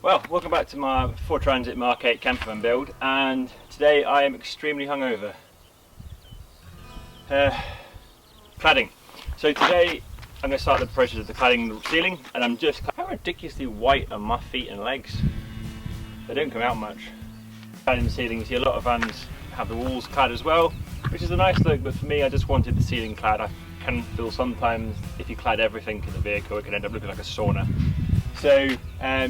Well, welcome back to my Ford Transit Mk8 Campervan build, and today I am extremely hungover. Cladding. So today I'm going to start the process of the cladding the ceiling, and I'm just how ridiculously white are my feet and legs. They don't come out much. Cladding the ceiling, you see a lot of vans have the walls clad as well, which is a nice look, but for me I just wanted the ceiling clad. I can feel sometimes if you clad everything in the vehicle it can end up looking like a sauna. So,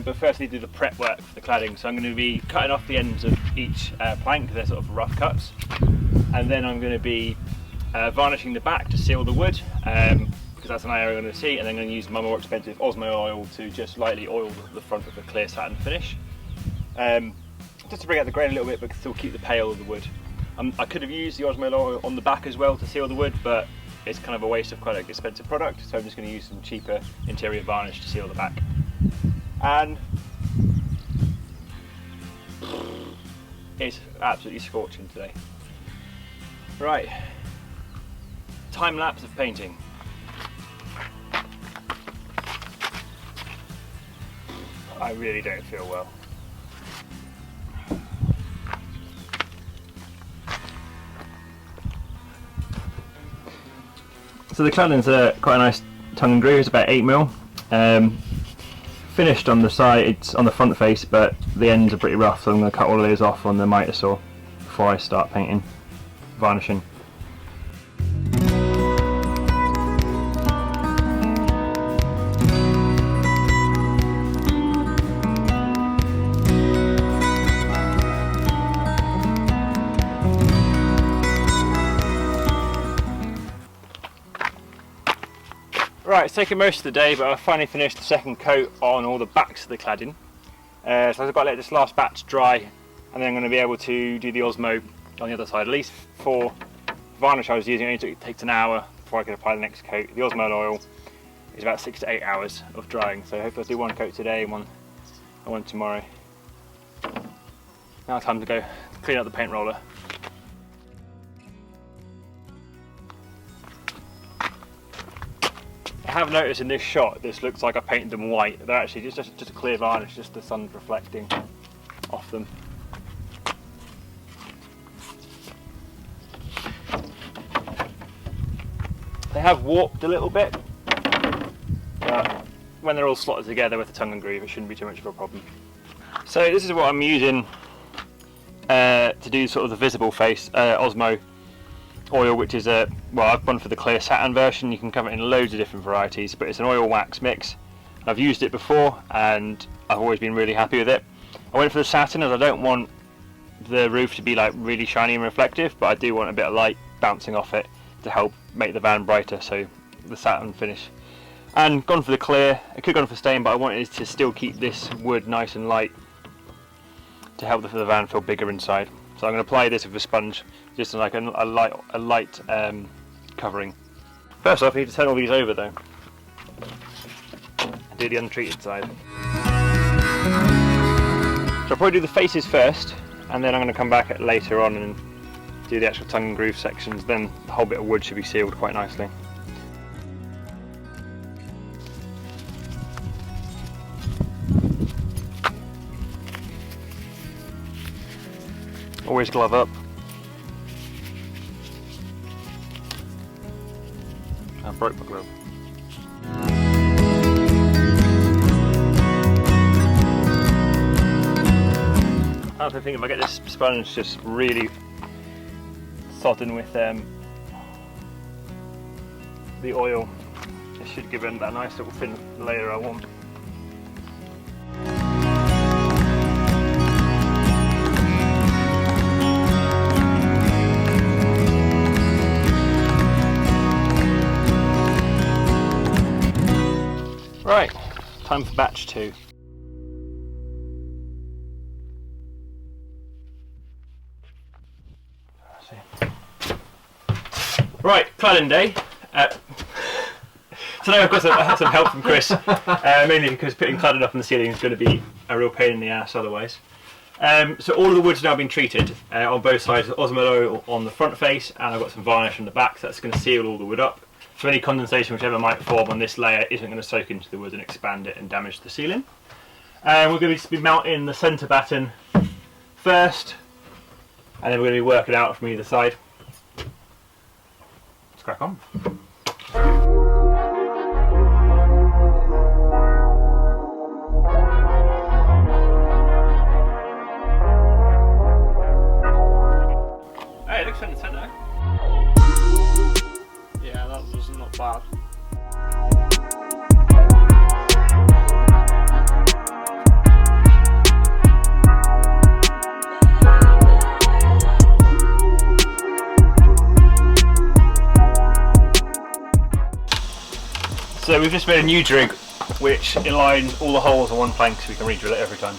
but first I need to do the prep work for the cladding. So I'm going to be cutting off the ends of each plank, they're sort of rough cuts. And then I'm going to be varnishing the back to seal the wood, because that's an area I'm going to see. And then I'm going to use my more expensive Osmo Oil to just lightly oil the front of the clear satin finish. Just to bring out the grain a little bit, but still keep the pale of the wood. I could have used the Osmo Oil on the back as well to seal the wood, but it's kind of a waste of quite an expensive product. So I'm just going to use some cheaper interior varnish to seal the back. And it's absolutely scorching today. Right, time lapse of painting. I really don't feel well. So the cladding's quite a nice tongue and groove, it's about 8mm. Finished on the sides, on the front face, but the ends are pretty rough, so I'm going to cut all of those off on the miter saw before I start painting, varnishing. Right, it's taken most of the day, but I finally finished the second coat on all the backs of the cladding. So I've got to let this last batch dry, and then I'm going to be able to do the Osmo on the other side. At least for varnish I was using, it takes an hour before I can apply the next coat. The Osmo Oil is about 6 to 8 hours of drying, so hopefully I'll do one coat today and one tomorrow. Now time to go clean up the paint roller. I have noticed in this shot, this looks like I painted them white. They're actually just a clear varnish, just the sun's reflecting off them. They have warped a little bit, but when they're all slotted together with the tongue and groove, it shouldn't be too much of a problem. So this is what I'm using to do sort of the visible face, Osmo Oil, which is well, I've gone for the clear satin version. You can cover it in loads of different varieties, but it's an oil wax mix. I've used it before and I've always been really happy with it. I went for the satin as I don't want the roof to be like really shiny and reflective, but I do want a bit of light bouncing off it to help make the van brighter, so the satin finish. And gone for the clear. I could have gone for stain, but I wanted to still keep this wood nice and light to help the van feel bigger inside. So I'm going to apply this with a sponge, just like a light covering. First off, I need to turn all these over though, and do the untreated side. So I'll probably do the faces first, and then I'm going to come back later on and do the actual tongue and groove sections. Then the whole bit of wood should be sealed quite nicely. Always glove up. I broke my glove. I was thinking if I get this sponge just really sodden with the oil, it should give it that nice little thin layer I want. Right, time for batch 2. Right, cladding day. Today I've got some help from Chris, mainly because putting cladding up on the ceiling is going to be a real pain in the ass otherwise. So all of the wood's now been treated on both sides, Osmo Oil on the front face, and I've got some varnish on the back, so that's going to seal all the wood up. So any condensation whichever might form on this layer isn't going to soak into the wood and expand it and damage the ceiling. And we're going to be mounting the centre batten first, and then we're going to be working out from either side. Let's crack on. Hey, it looks front and centre. Yeah, that was not bad. So we've just made a new jig which aligns all the holes on one plank so we can re-drill it every time.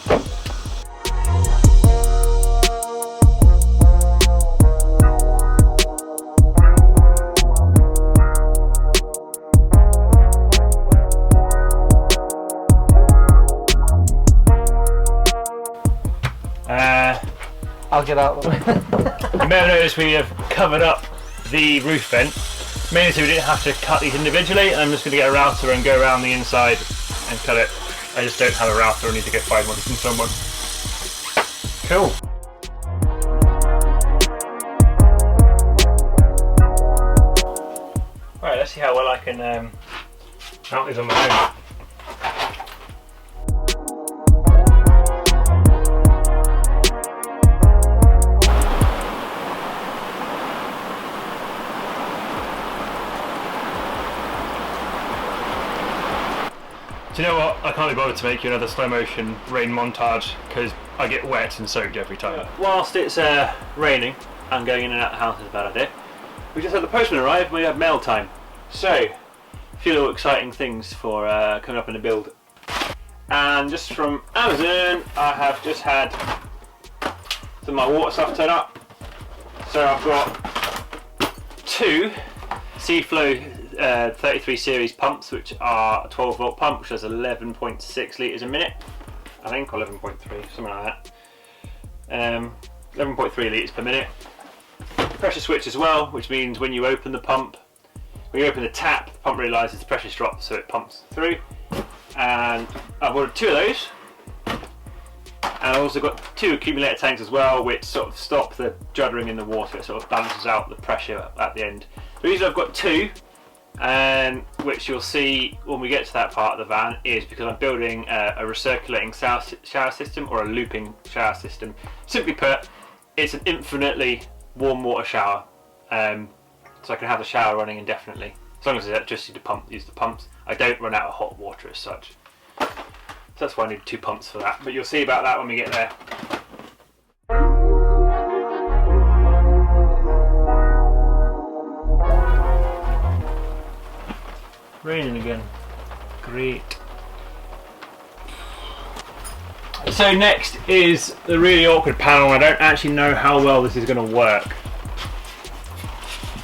I'll get out. You may have noticed we have covered up the roof vent, mainly so we didn't have to cut these individually, and I'm just going to get a router and go around the inside and cut it. I just don't have a router, I need to go find one from someone. Cool. Right, let's see how well I can mount these on my own. Do you know what? I can't be bothered to make you another slow motion rain montage because I get wet and soaked every time. Whilst it's raining and going in and out of the house is a bad idea, we just had the postman arrive and we have mail time. So, a few little exciting things for coming up in the build. And just from Amazon, I have just had some of my water stuff turn up. So I've got two Seaflow 33 series pumps, which are a 12 volt pump which has 11.6 litres a minute, I think, or 11.3, something like that. 11.3 litres per minute. Pressure switch as well, which means when you open the pump, when you open the tap, the pump realises the pressure's dropped, so it pumps through. And I've ordered two of those, and I've also got two accumulator tanks as well, which sort of stop the juddering in the water. It sort of balances out the pressure at the end. The reason I've got two, and which you'll see when we get to that part of the van, is because I'm building a recirculating shower system, or a looping shower system. Simply put, it's an infinitely warm water shower, so I can have the shower running indefinitely. As long as there's electricity to use the pumps, I don't run out of hot water as such. So that's why I need two pumps for that, but you'll see about that when we get there. Raining again. Great. So next is the really awkward panel. I don't actually know how well this is going to work.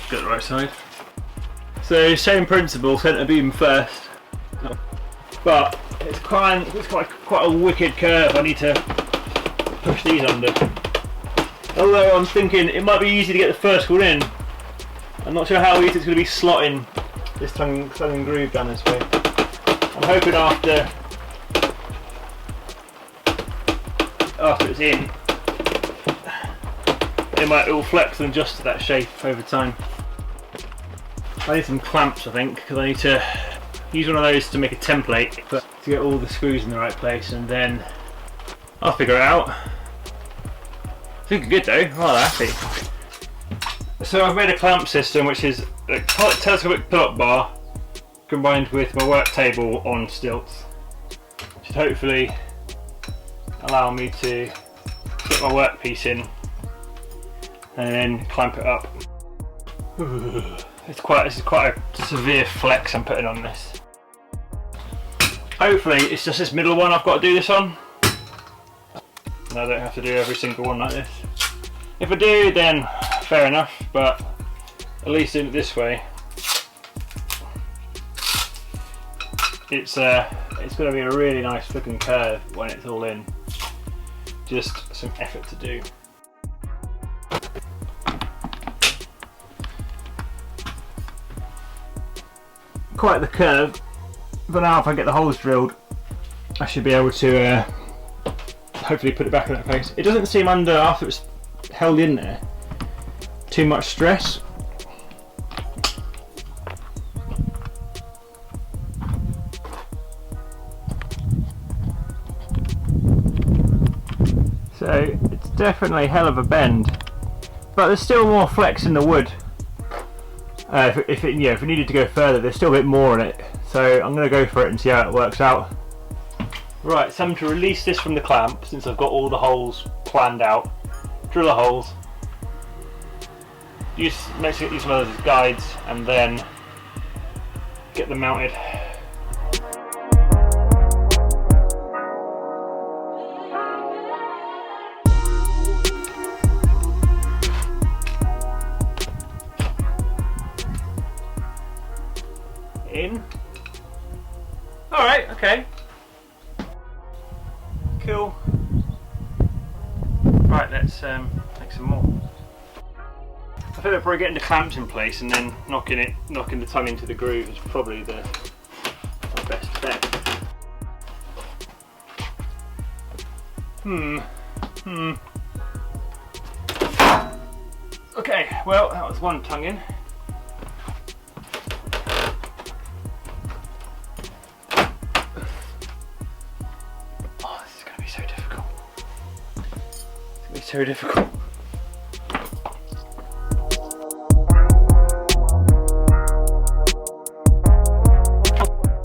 Get the right side. So same principle, centre beam first. But it's quite a wicked curve. I need to push these under. Although I'm thinking it might be easy to get the first one in. I'm not sure how easy it's going to be slotting this tongue and groove down this way. I'm hoping after it's in, it will flex and adjust to that shape over time. I need some clamps, I think, because I need to use one of those to make a template to get all the screws in the right place, and then I'll figure it out. It's looking good though, I'm rather happy. So I've made a clamp system which is a telescopic pull-up bar combined with my work table on stilts. Should hopefully allow me to put my workpiece in and then clamp it up. This is quite a severe flex I'm putting on this. Hopefully it's just this middle one I've got to do this on, and I don't have to do every single one like this. If I do, then fair enough, but at least in it this way, it's going to be a really nice looking curve when it's all in. Just some effort to do. Quite the curve, but now if I get the holes drilled, I should be able to hopefully put it back in that place. It doesn't seem under, after it's held in there, too much stress. So it's definitely a hell of a bend, but there's still more flex in the wood. If it needed to go further, there's still a bit more in it. So I'm going to go for it and see how it works out. Right, so I'm to release this from the clamp since I've got all the holes planned out. Drill the holes. Make sure use some of those guides and then get them mounted. In. Alright, okay. Cool. Right, let's make some more. I think we're probably getting the clamps in place and then knocking the tongue into the groove is probably the best bet. Okay, well that was one tongue in. So difficult.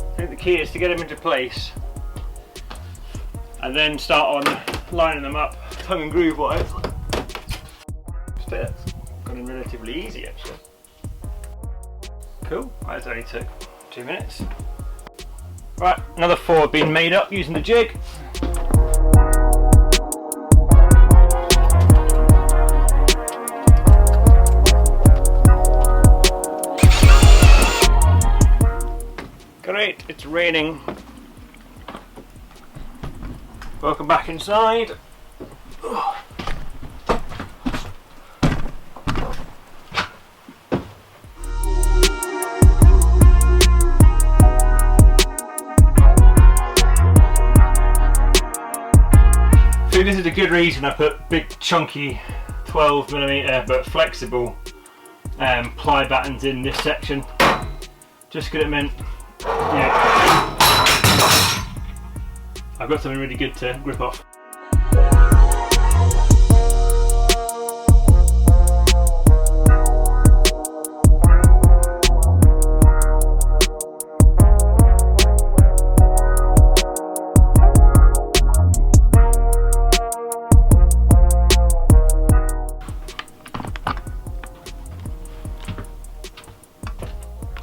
I think the key is to get them into place and then start on lining them up tongue and groove wise. That's gone relatively easy actually. Cool, that only took 2 minutes. Right, another 4 have been made up using the jig. Great, it's raining. Welcome back inside. So this is a good reason I put big chunky 12mm but flexible ply battens in this section. Just because it meant I've got something really good to grip off.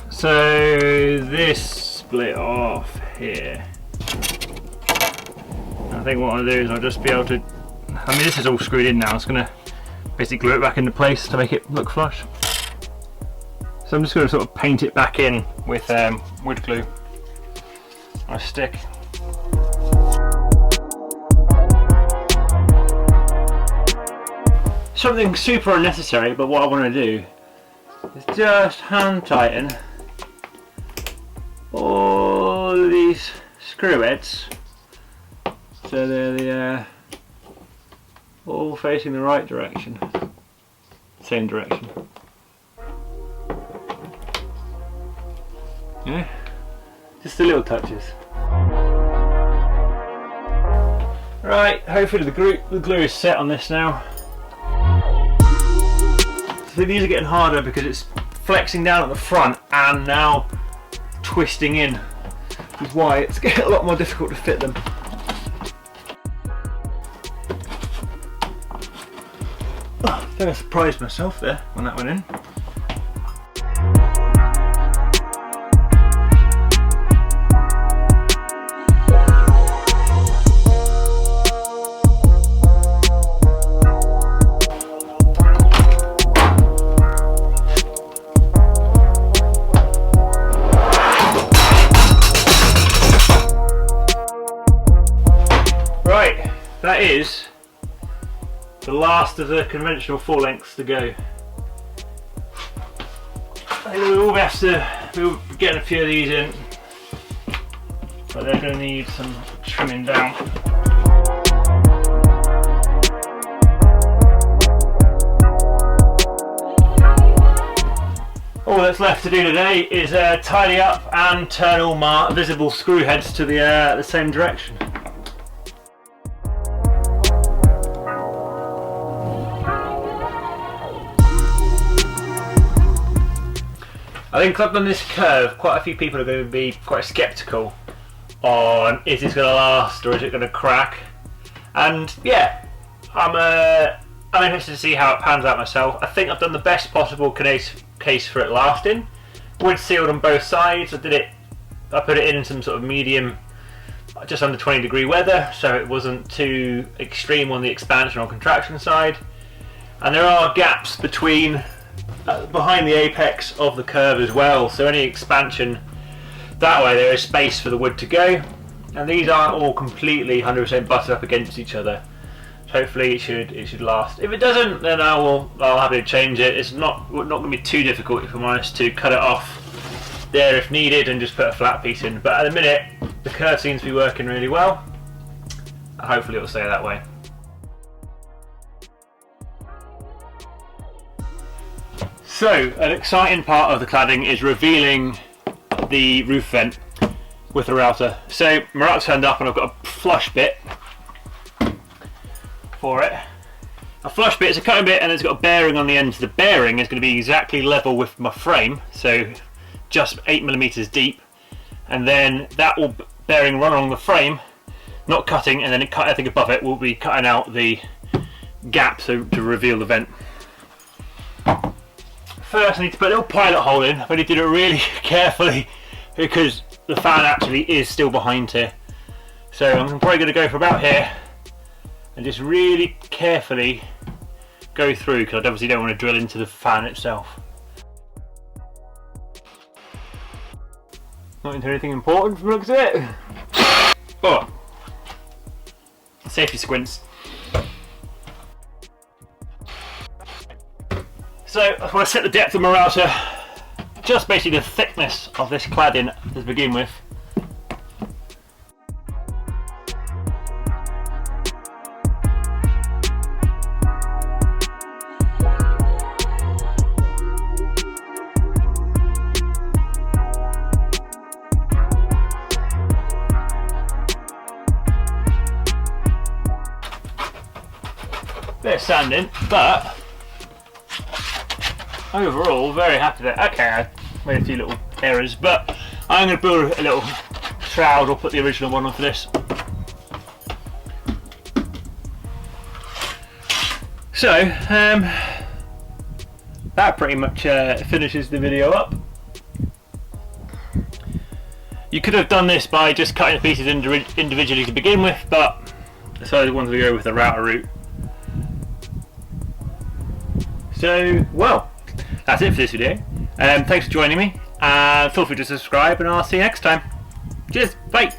So this split off here. I think what I'll do is I'll just be able to, I mean this is all screwed in now, I was going to basically glue it back into place to make it look flush. So I'm just going to sort of paint it back in with wood glue on a stick. Something super unnecessary, but what I want to do is just hand tighten all these screw heads so they're all facing the right direction, same direction. Yeah, just the little touches. Right, hopefully the glue is set on this now. So these are getting harder because it's flexing down at the front and now twisting in, which is why it's getting a lot more difficult to fit them. Oh, I think I surprised myself there when that went in. That is the last of the conventional 4 lengths to go. I think we'll be getting a few of these in but they're going to need some trimming down. All that's left to do today is tidy up and turn all my visible screw heads to the same direction. I think on this curve, quite a few people are going to be quite sceptical on is this going to last or is it going to crack. And yeah, I'm interested to see how it pans out myself. I think I've done the best possible case for it lasting. Wood sealed on both sides. I put it in some sort of medium, just under 20-degree weather, so it wasn't too extreme on the expansion or contraction side. And there are gaps between behind the apex of the curve as well, so any expansion that way there is space for the wood to go, and these aren't all completely 100% butted up against each other. So hopefully it should last. If it doesn't, then I'll happily change it. It's not going to be too difficult, if I'm honest, to cut it off there if needed and just put a flat piece in, but at the minute the curve seems to be working really well. Hopefully it'll stay that way. So, an exciting part of the cladding is revealing the roof vent with the router. So, my router's turned up and I've got a flush bit for it. A flush bit is a cutting bit and it's got a bearing on the end. The bearing is going to be exactly level with my frame, so just 8mm deep. And then that will bearing run along the frame, not cutting, and then I think above it will be cutting out the gap to reveal the vent. First I need to put a little pilot hole in, but I did it really carefully because the fan actually is still behind here. So I'm probably going to go for about here and just really carefully go through, because I obviously don't want to drill into the fan itself. Not into anything important from the looks of it. Oh, safety squints. So I want to set the depth of my router, just basically the thickness of this cladding to begin with. Bit of sanding, but overall very happy with it. Okay, I made a few little errors, but I'm going to build a little shroud or put the original one onto this. So that pretty much finishes the video up. You could have done this by just cutting the pieces individually to begin with, but I decided I wanted to go with the router route. So, well, that's it for this video. Thanks for joining me, and feel free to subscribe, and I'll see you next time. Cheers, bye!